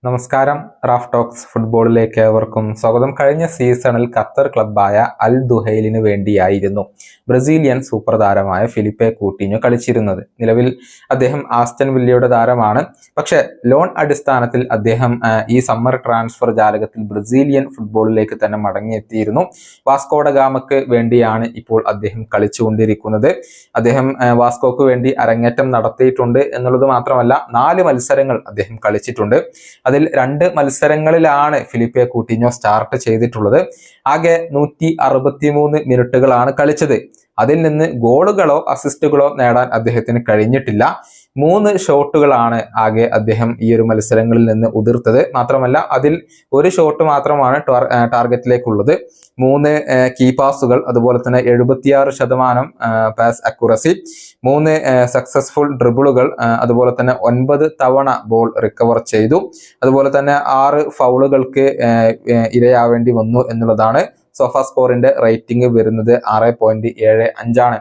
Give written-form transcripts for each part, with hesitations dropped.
നമസ്കാരം. Raf talks ഫുട്ബോളിലേക്ക് ഏവർക്കും സ്വാഗതം. കഴിഞ്ഞ സീസണിൽ ഖത്തർ ക്ലബ്ബായ അൽ ദുഹൈലിന് വേണ്ടിയായിരുന്നു ബ്രസീലിയൻ സൂപ്പർ താരമായ ഫിലിപ്പെ കൂട്ടിഞ്ഞോ കളിച്ചിരുന്നത്. നിലവിൽ അദ്ദേഹം ആസ്റ്റൺ വില്ലയുടെ താരമാണ്. പക്ഷെ ലോൺ അടിസ്ഥാനത്തിൽ അദ്ദേഹം ഈ സമ്മർ ട്രാൻസ്ഫർ ജാലകത്തിൽ ബ്രസീലിയൻ ഫുട്ബോളിലേക്ക് തന്നെ മടങ്ങിയെത്തിയിരുന്നു. വാസ്കോഡ ഗാമക്ക് വേണ്ടിയാണ് ഇപ്പോൾ അദ്ദേഹം കളിച്ചുകൊണ്ടിരിക്കുന്നത്. അദ്ദേഹം വാസ്കോക്ക് വേണ്ടി അരങ്ങേറ്റം നടത്തിയിട്ടുണ്ട് എന്നുള്ളത് മാത്രമല്ല, 4 മത്സരങ്ങൾ അദ്ദേഹം കളിച്ചിട്ടുണ്ട്. അതിൽ 2 മത്സരങ്ങളിലാണ് ഫിലിപ്പെ കൂട്ടിഞ്ഞോ സ്റ്റാർട്ട് ചെയ്തിട്ടുള്ളത്. ആകെ 163 മിനിറ്റുകളാണ് കളിച്ചത്. അതിൽ നിന്ന് ഗോളുകളോ അസിസ്റ്റുകളോ നേടാൻ അദ്ദേഹത്തിന് കഴിഞ്ഞിട്ടില്ല. 3 ഷോട്ടുകളാണ് ആകെ അദ്ദേഹം ഈ ഒരു മത്സരങ്ങളിൽ നിന്ന് ഉതിർത്തത്. മാത്രമല്ല, അതിൽ 1 ഷോട്ട് മാത്രമാണ് ടാർഗറ്റിലേക്കുള്ളത്. 3 കീ പാസുകൾ, അതുപോലെ തന്നെ 76% പാസ് അക്യുറസി, 3 സക്സസ്ഫുൾ ഡ്രിബിളുകൾ, അതുപോലെ തന്നെ 9 തവണ ബോൾ റിക്കവർ ചെയ്തു. അതുപോലെ തന്നെ 6 ഫൗളുകൾക്ക് ഇരയാവേണ്ടി വന്നു എന്നുള്ളതാണ്. സോഫ സ്കോറിന്റെ റേറ്റിംഗ് വരുന്നത് 6.75 ആണ്.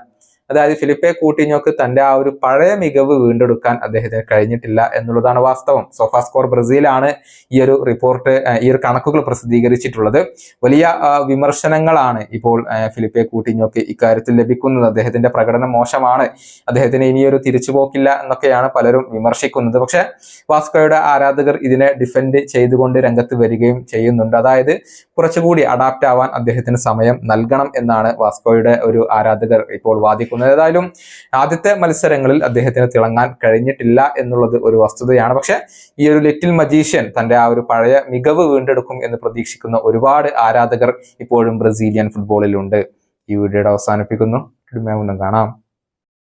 അതായത് ഫിലിപ്പെ കൂട്ടിഞ്ഞോക്ക് തന്റെ ആ ഒരു പഴയ മികവ് വീണ്ടെടുക്കാൻ അദ്ദേഹത്തിന് കഴിഞ്ഞിട്ടില്ല എന്നുള്ളതാണ് വാസ്തവം. സോഫ സ്കോർ ബ്രസീലാണ് ഈ ഒരു റിപ്പോർട്ട്, ഈ ഒരു കണക്കുകൾ പ്രസിദ്ധീകരിച്ചിട്ടുള്ളത്. വലിയ വിമർശനങ്ങളാണ് ഇപ്പോൾ ഫിലിപ്പെ കൂട്ടിഞ്ഞോക്ക് ഇക്കാര്യത്തിൽ ലഭിക്കുന്നത്. അദ്ദേഹത്തിന്റെ പ്രകടനം മോശമാണ്, അദ്ദേഹത്തിന് ഇനിയൊരു തിരിച്ചുപോക്കില്ല എന്നൊക്കെയാണ് പലരും വിമർശിക്കുന്നത്. പക്ഷെ വാസ്കോയുടെ ആരാധകർ ഇതിനെ ഡിഫെൻഡ് ചെയ്തുകൊണ്ട് രംഗത്ത് വരികയും ചെയ്യുന്നുണ്ട്. അതായത് കുറച്ചുകൂടി അഡാപ്റ്റ് ആവാൻ അദ്ദേഹത്തിന് സമയം നൽകണം എന്നാണ് വാസ്കോയുടെ ഒരു ആരാധകർ ഇപ്പോൾ വാദിക്കുന്നത്. ഏതായാലും ആദ്യത്തെ മത്സരങ്ങളിൽ അദ്ദേഹത്തിന് തിളങ്ങാൻ കഴിഞ്ഞിട്ടില്ല എന്നുള്ളത് ഒരു വസ്തുതയാണ്. പക്ഷെ ഈ ഒരു ലിറ്റിൽ മജീഷ്യൻ തന്റെ ആ ഒരു പഴയ മികവ് വീണ്ടെടുക്കും എന്ന് പ്രതീക്ഷിക്കുന്ന ഒരുപാട് ആരാധകർ ഇപ്പോഴും ബ്രസീലിയൻ ഫുട്ബോളിലുണ്ട്. ഈ വീഡിയോയുടെ അവസാനിപ്പിക്കുന്നു. കാണാം.